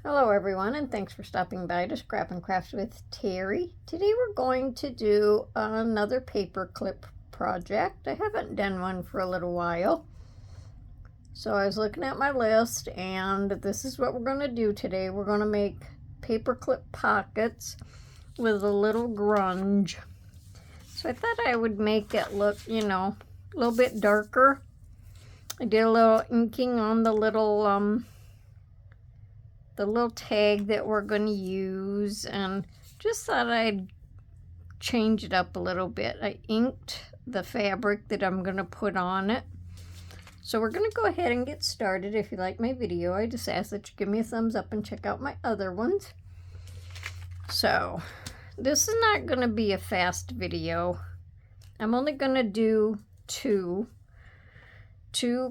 Hello everyone, and thanks for stopping by to Scrap and Craft with Terry. Today we're going to do another paperclip project. I haven't done one for a little while. So I was looking at my list, and this is what we're going to do today. We're going to make paperclip pockets with Alittle Grunge. So I thought I would make it look, a little bit darker. I did a little inking on the little tag that we're going to use, and just thought I'd change it up a little bit. I inked the fabric that I'm going to put on it. So we're going to go ahead and get started. If you like my video, I just ask that you give me a thumbs up and check out my other ones. So this is not going to be a fast video. I'm only going to do two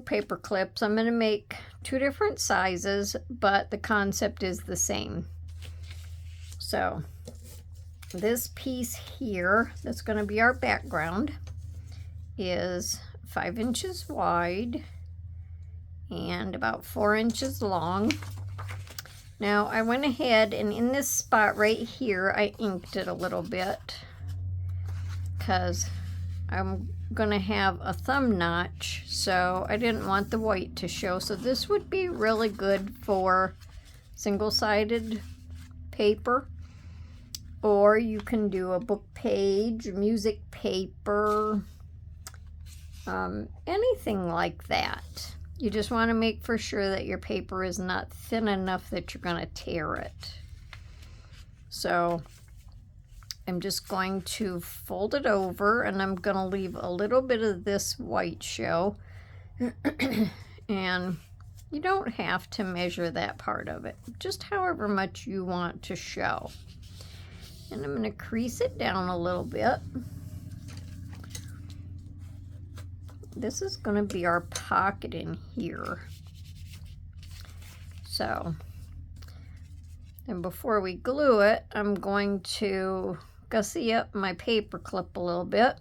paper clips. I'm going to make two different sizes, but the concept is the same. So this piece here, that's going to be our background, is 5 inches wide and about 4 inches long. Now I went ahead and in this spot right here, I inked it a little bit because I'm going to have a thumb notch, so I didn't want the white to show. So this would be really good for single-sided paper, or you can do a book page, music paper, anything like that. You just want to make for sure that your paper is not thin enough that you're going to tear it. So I'm just going to fold it over, and I'm going to leave a little bit of this white show. And you don't have to measure that part of it, just however much you want to show. And I'm going to crease it down a little bit. This is going to be our pocket in here. So, and before we glue it, I'm going to gussy up my paper clip a little bit.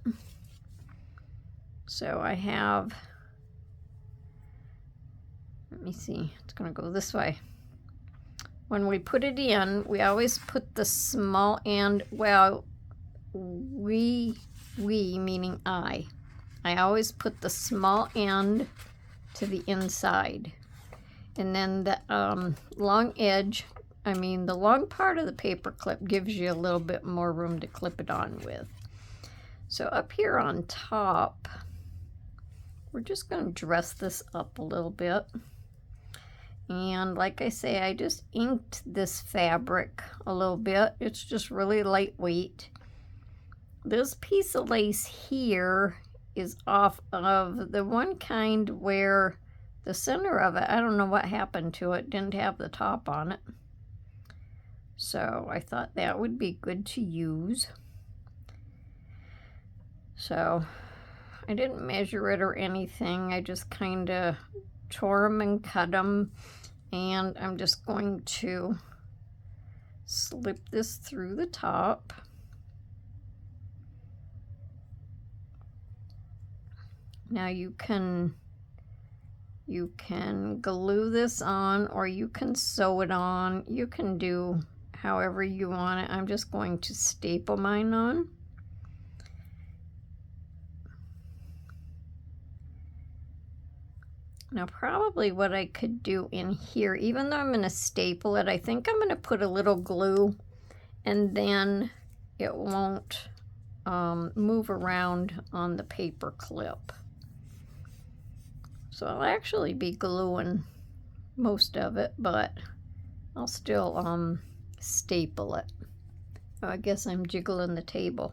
So I have, let me see, it's going to go this way. When we put it in, we always put the small end, well, we meaning I always put the small end to the inside. And then the long edge, the long part of the paper clip gives you a little bit more room to clip it on with. So up here on top, we're just going to dress this up a little bit. And like I say, I just inked this fabric a little bit. It's just really lightweight. This piece of lace here is off of the one kind where the center of it, I don't know what happened to it, didn't have the top on it. So I thought that would be good to use. So I didn't measure it or anything. I just kind of tore them and cut them. And I'm just going to slip this through the top. Now you can glue this on, or you can sew it on. You can do however you want it. I'm just going to staple mine on. Now probably what I could do in here, even though I'm going to staple it, I think I'm going to put a little glue, and then it won't move around on the paper clip. So I'll actually be gluing most of it, but I'll still staple it. Oh, I guess I'm jiggling the table.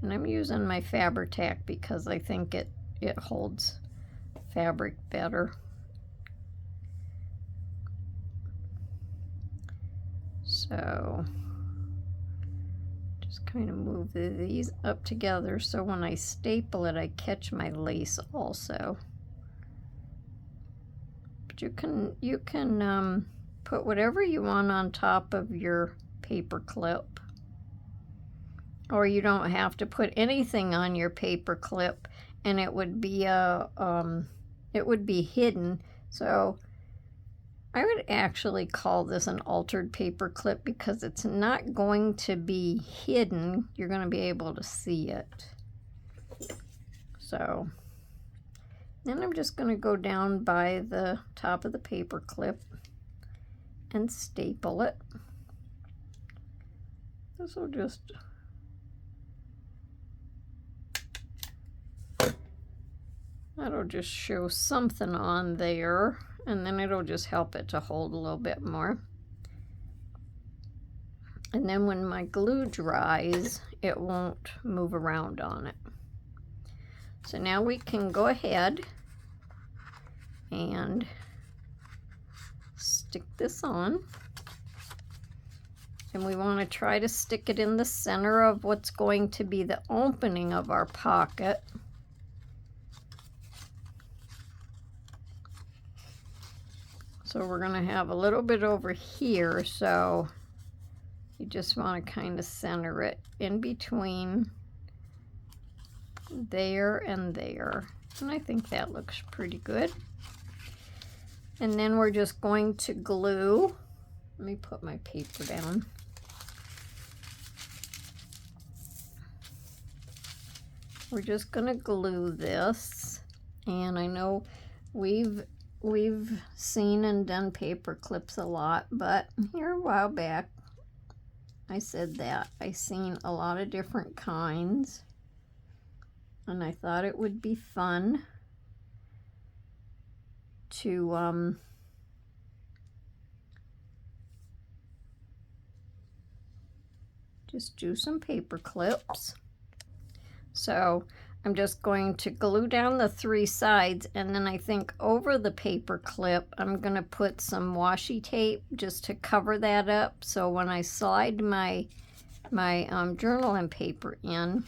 And I'm using my Fabri-Tac because I think it holds fabric better. So just kind of move these up together so when I staple it, I catch my lace also. But you can put whatever you want on top of your paper clip. Or you don't have to put anything on your paper clip, and it would be a it would be hidden. So I would actually call this an altered paper clip because it's not going to be hidden. You're going to be able to see it. So then I'm just going to go down by the top of the paper clip and staple it. This will just that'll just show something on there, and then it'll just help it to hold a little bit more. And then when my glue dries, it won't move around on it. So now we can go ahead and stick this on. And we want to try to stick it in the center of what's going to be the opening of our pocket. So we're going to have a little bit over here, so you just want to kind of center it in between there and there. And I think that looks pretty good. And then we're just going to glue. Let me put my paper down. We're just going to glue this. And I know we've seen and done paper clips a lot, but here a while back I said that I seen a lot of different kinds, and I thought it would be fun to just do some paper clips. So I'm just going to glue down the 3 sides, and then I think over the paper clip I'm going to put some washi tape just to cover that up, so when I slide my journaling paper in,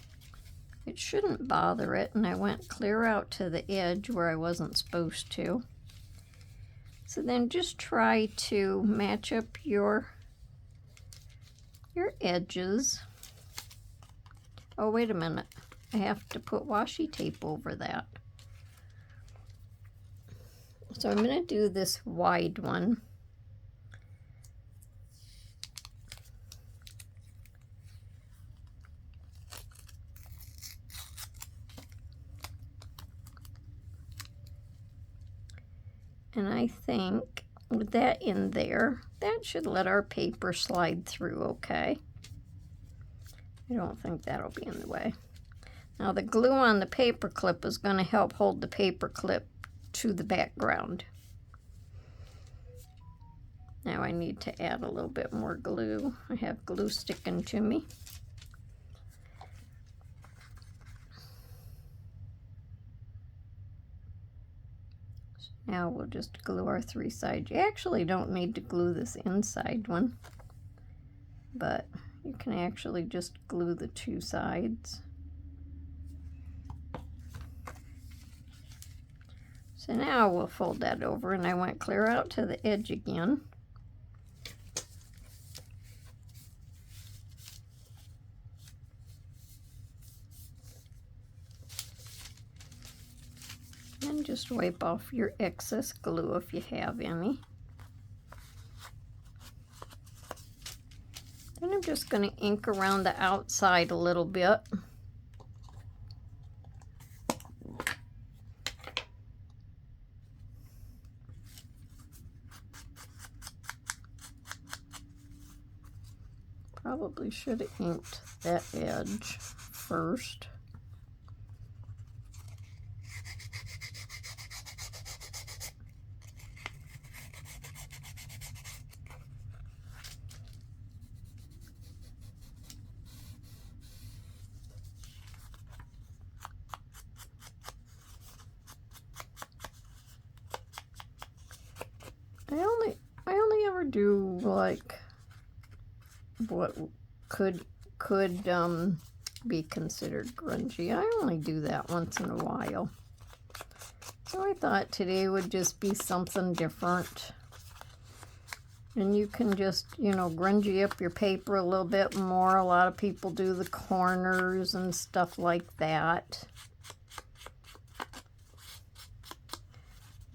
it shouldn't bother it. And I went clear out to the edge where I wasn't supposed to. So then just try to match up your edges. Oh, wait a minute. I have to put washi tape over that. So I'm going to do this wide one. And I think with that in there, that should let our paper slide through okay. I don't think that'll be in the way. Now the glue on the paper clip is going to help hold the paper clip to the background. Now I need to add a little bit more glue. I have glue sticking to me. So now we'll just glue our 3 sides. You actually don't need to glue this inside one, but you can actually just glue the 2 sides. So now we'll fold that over, and I went clear out to the edge again. And just wipe off your excess glue if you have any. Then I'm just going to ink around the outside a little bit. Probably should have inked that edge first. I only ever do like what could be considered grungy. I only do that once in a while. So I thought today would just be something different. And you can just, you know, grungy up your paper a little bit more. A lot of people do the corners and stuff like that.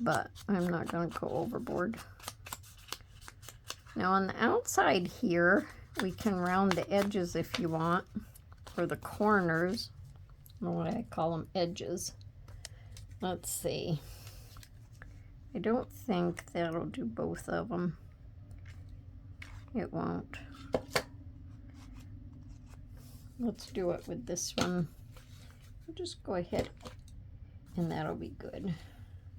but I'm not going to go overboard. Now on the outside here, we can round the edges if you want, or the corners. I don't know why I call them edges. Let's see. I don't think that'll do both of them. It won't. Let's do it with this one. I'll just go ahead and that'll be good.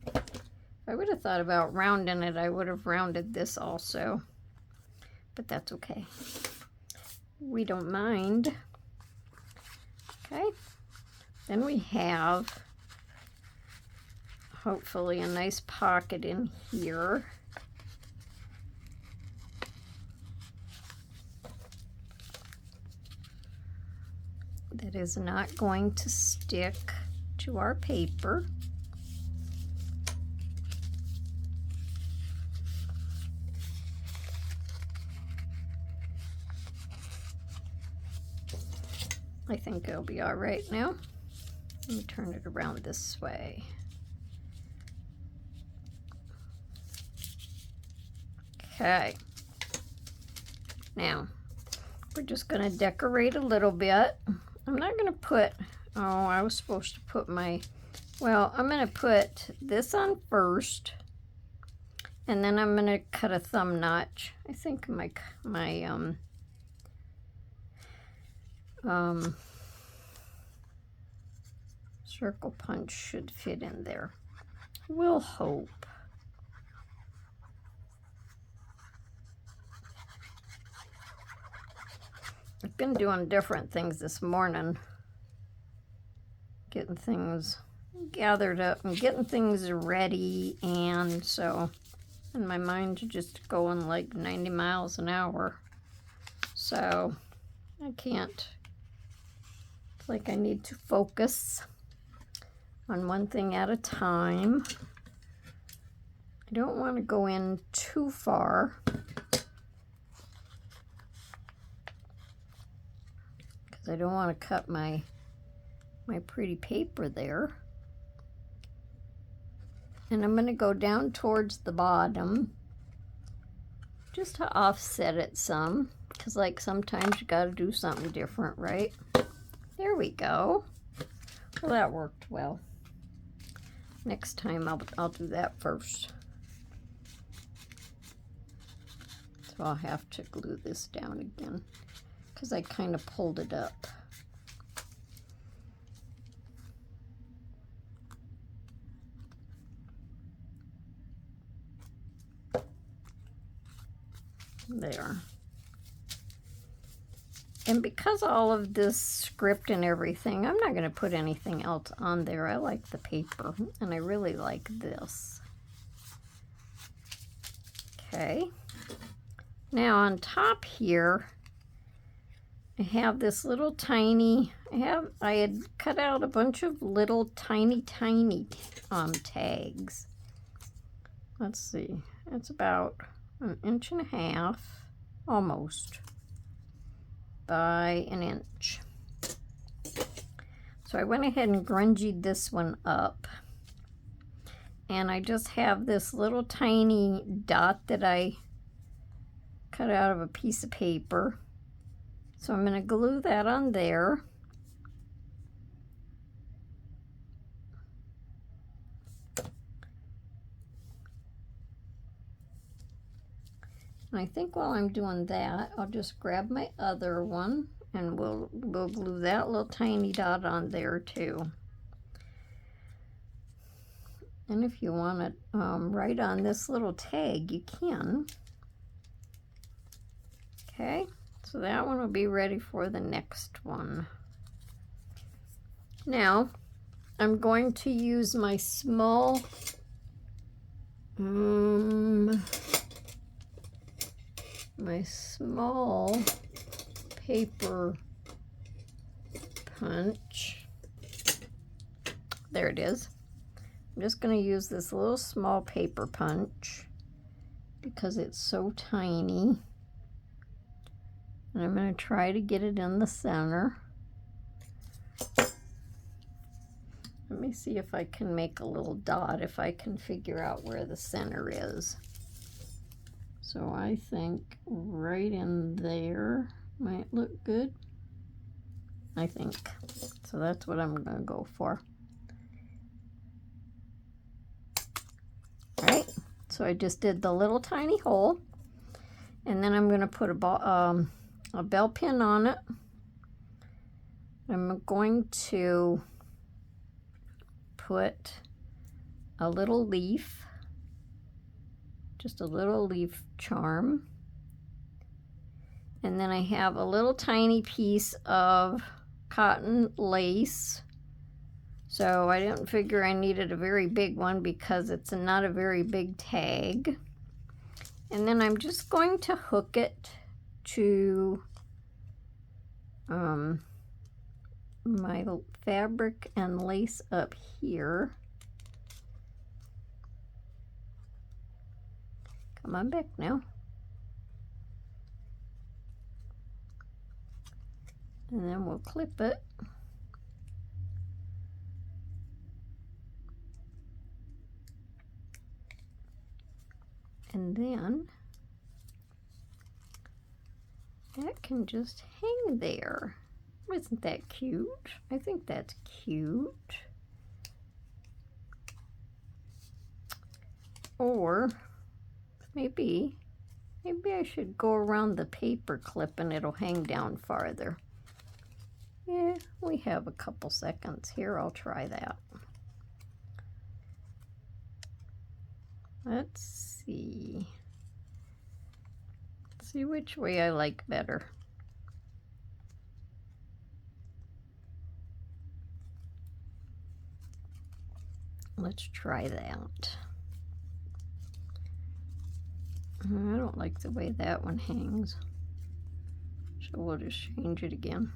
If I would have thought about rounding it, I would have rounded this also. But that's okay. We don't mind. Okay. Then we have hopefully a nice pocket in here. That is not going to stick to our paper. I think it'll be all right now. Let me turn it around this way. Okay. Now, we're just going to decorate a little bit. I'm not going to put, oh, I was supposed to put my, well, I'm going to put this on first. And then I'm going to cut a thumb notch. I think my circle punch should fit in there. We'll hope. I've been doing different things this morning. Getting things gathered up and getting things ready, and so, and my mind's just going like 90 miles an hour. So I can't, it's like I need to focus on one thing at a time. I don't want to go in too far, because I don't want to cut my pretty paper there. And I'm going to go down towards the bottom just to offset it some, because like sometimes you got to do something different, right? There we go. Well, that worked well. Next time I'll do that first. So I'll have to glue this down again because I kind of pulled it up. There. And because all of this script and everything, I'm not going to put anything else on there. I like the paper, and I really like this. Okay. Now on top here, I have this little tiny, I had cut out a bunch of little tiny tags. Let's see. It's about 1.5 inches, almost, by 1 inch. So I went ahead and grungied this one up. And I just have this little tiny dot that I cut out of a piece of paper. So I'm going to glue that on there. And I think while I'm doing that, I'll just grab my other one and we'll glue that little tiny dot on there too. And if you want to write on this little tag, you can. Okay, so that one will be ready for the next one. Now, I'm going to use my small paper punch. There it is. I'm just going to use this little small paper punch because it's so tiny. And I'm going to try to get it in the center. Let me me see if I can make a little dot, if I can figure out where the center is. So I think right in there might look good. I think. So that's what I'm going to go for. All right. So I just did the little tiny hole. And then I'm going to put a bell pin on it. I'm going to put a little leaf, just a little leaf charm. And then I have a little tiny piece of cotton lace. So I didn't figure I needed a very big one because it's not a very big tag. And then I'm just going to hook it to my fabric and lace up here. Come on back now. And then we'll clip it. And then that can just hang there. Isn't that cute? I think that's cute. Or maybe I should go around the paper clip and it'll hang down farther. Yeah, we have a couple seconds here. I'll try that. Let's see. See which way I like better. Let's try that. I don't like the way that one hangs. So we'll just change it again.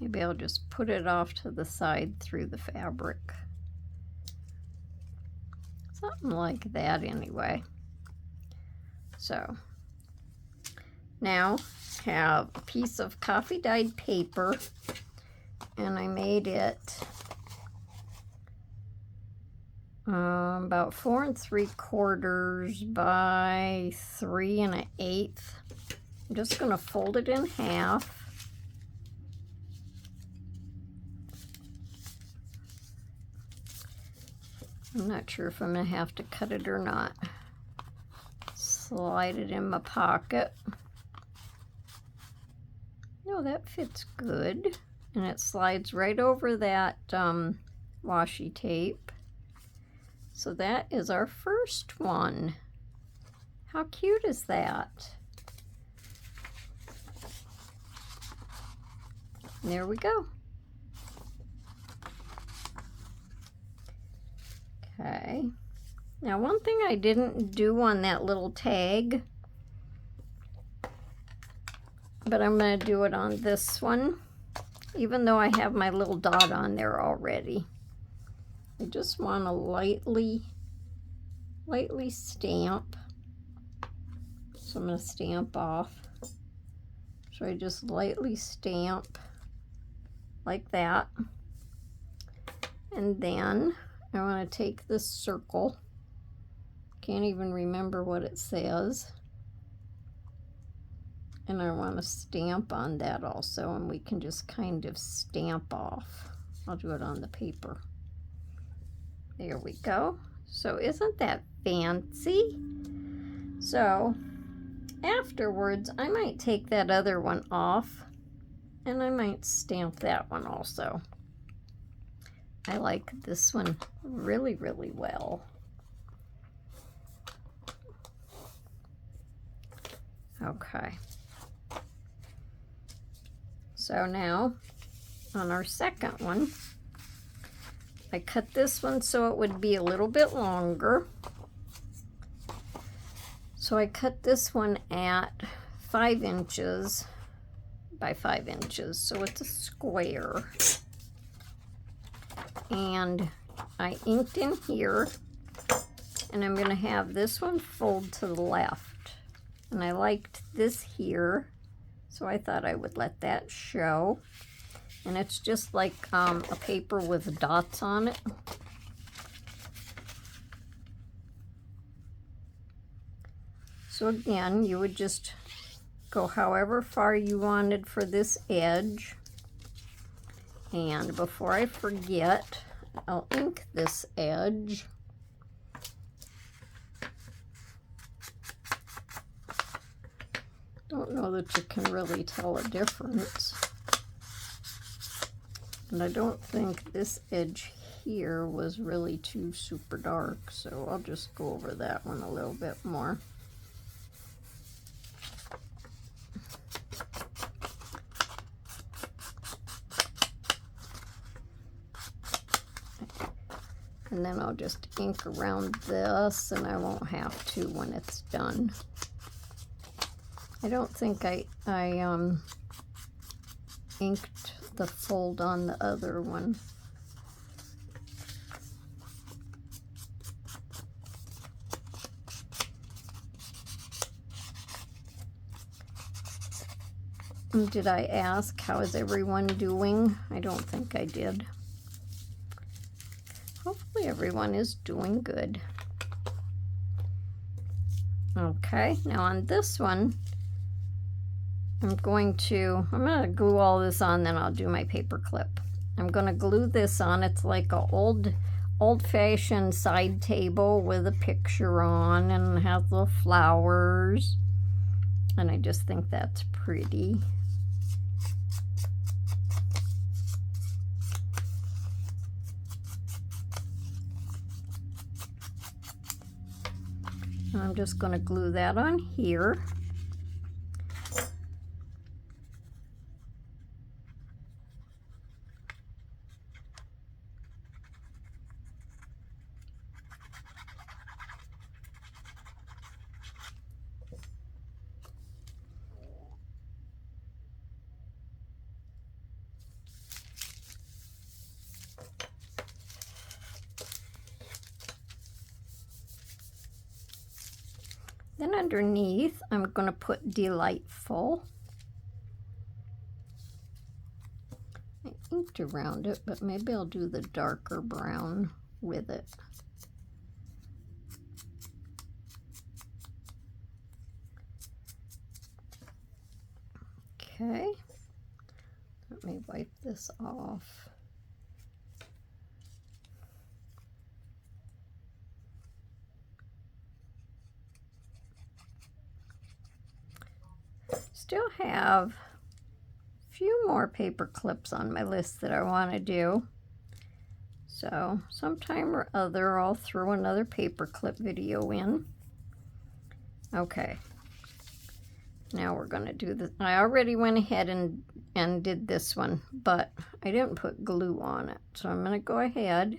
Maybe I'll just put it off to the side through the fabric. Something like that anyway. So now have a piece of coffee dyed paper, and I made it about 4 3/4 by 3 1/8. I'm just going to fold it in half. I'm not sure if I'm going to have to cut it or not. Slide it in my pocket. No, that fits good. And it slides right over that washi tape. So that is our first one. How cute is that? And there we go. Okay. Now, one thing I didn't do on that little tag, but I'm going to do it on this one, even though I have my little dot on there already. I just want to lightly stamp. So I'm going to stamp off. So I just lightly stamp like that. And then I want to take this circle. Can't even remember what it says. And I want to stamp on that also, and we can just kind of stamp off. I'll do it on the paper. There we go. So isn't that fancy? So afterwards, I might take that other one off, and I might stamp that one also. I like this one really, really well. Okay. So now, on our second one, I cut this one so it would be a little bit longer. So I cut this one at 5 inches by 5 inches, so it's a square. And I inked in here, and I'm going to have this one fold to the left. And I liked this here, so I thought I would let that show. And it's just like a paper with dots on it. So again, you would just go however far you wanted for this edge. And before I forget, I'll ink this edge. Don't know that you can really tell a difference. And I don't think this edge here was really too super dark, so I'll just go over that one a little bit more. And then I'll just ink around this, and I won't have to when it's done. I don't think I inked the fold on the other one. Did I ask how is everyone doing? I don't think I did. Hopefully everyone is doing good. Okay, now on this one, I'm gonna glue all this on, then I'll do my paper clip. I'm gonna glue this on. It's like a old-fashioned side table with a picture on, and has little flowers. And I just think that's pretty. And I'm just going to glue that on here. Then underneath, I'm going to put Delightful. I inked around it, but maybe I'll do the darker brown with it. Okay, let me wipe this off. Still have a few more paper clips on my list that I want to do. So sometime or other I'll throw another paper clip video in. Okay. Now we're going to do this. I already went ahead and did this one, but I didn't put glue on it. So I'm going to go ahead,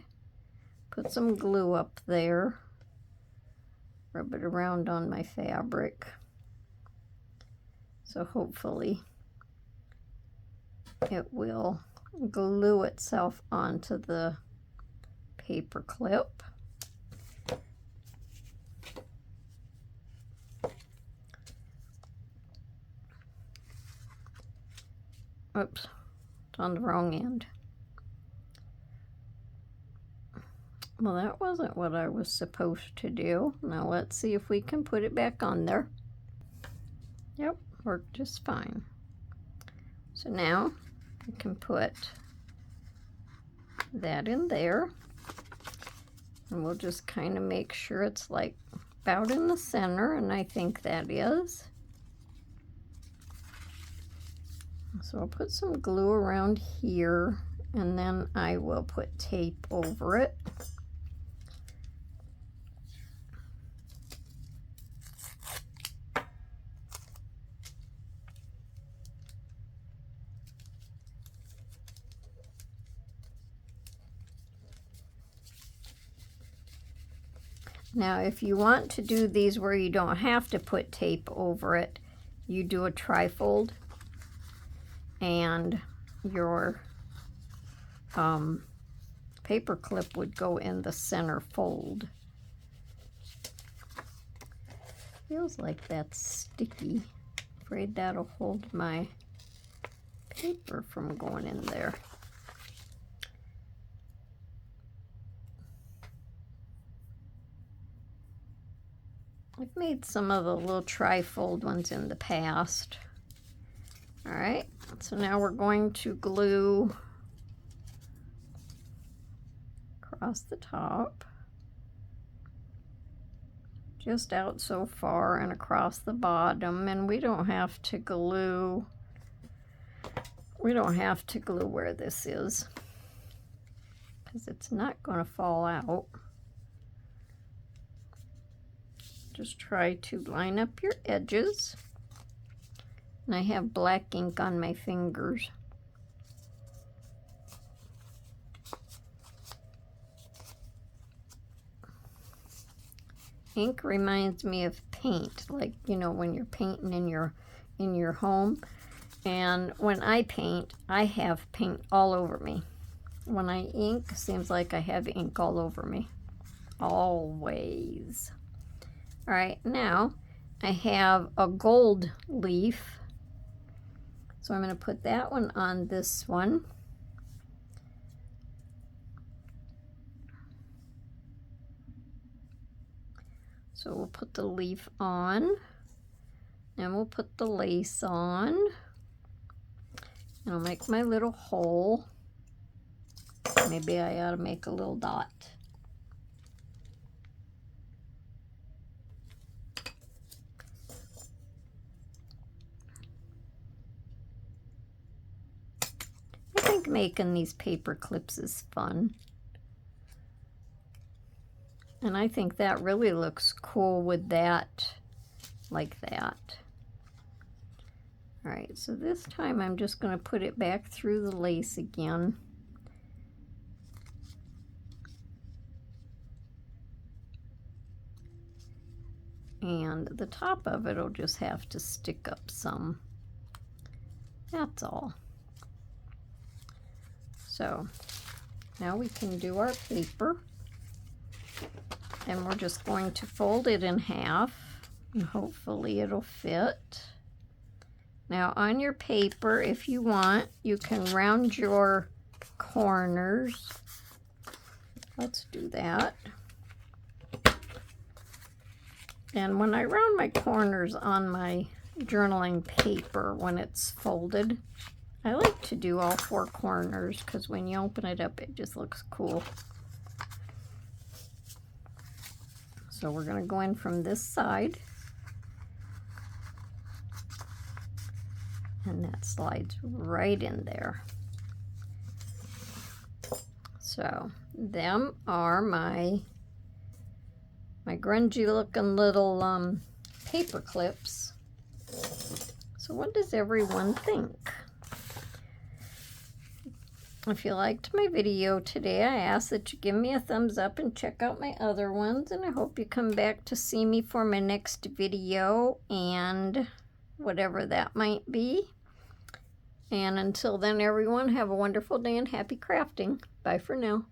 put some glue up there, rub it around on my fabric. So hopefully it will glue itself onto the paper clip. Oops, it's on the wrong end. Well, that wasn't what I was supposed to do. Now let's see if we can put it back on there. Yep, worked just fine. So now we can put that in there. And we'll just kind of make sure it's like about in the center, and I think that is. So I'll put some glue around here, and then I will put tape over it. Now, if you want to do these where you don't have to put tape over it, you do a trifold, and your paper clip would go in the center fold. Feels like that's sticky. Afraid that'll hold my paper from going in there. I've made some of the little tri-fold ones in the past. All right, so now we're going to glue across the top, just out so far and across the bottom, and we don't have to glue where this is because it's not going to fall out. Just try to line up your edges. And I have black ink on my fingers. Ink reminds me of paint, like, you know, when you're painting in your home. And when I paint, I have paint all over me. When I ink, seems like I have ink all over me. Always. All right, now I have a gold leaf. So I'm going to put that one on this one. So we'll put the leaf on. Then we'll put the lace on. And I'll make my little hole. Maybe I ought to make a little dot. I think making these paper clips is fun. And I think that really looks cool with that, like that. All right, so this time I'm just going to put it back through the lace again. And the top of it will just have to stick up some. That's all. So now we can do our paper. And we're just going to fold it in half. And hopefully it'll fit. Now on your paper, if you want, you can round your corners. Let's do that. And when I round my corners on my journaling paper, when it's folded, I like to do all four corners because when you open it up, it just looks cool. So we're going to go in from this side. And that slides right in there. So them are my grungy looking little paper clips. So what does everyone think? If you liked my video today, I ask that you give me a thumbs up and check out my other ones. And I hope you come back to see me for my next video and whatever that might be. And until then, everyone, have a wonderful day and happy crafting. Bye for now.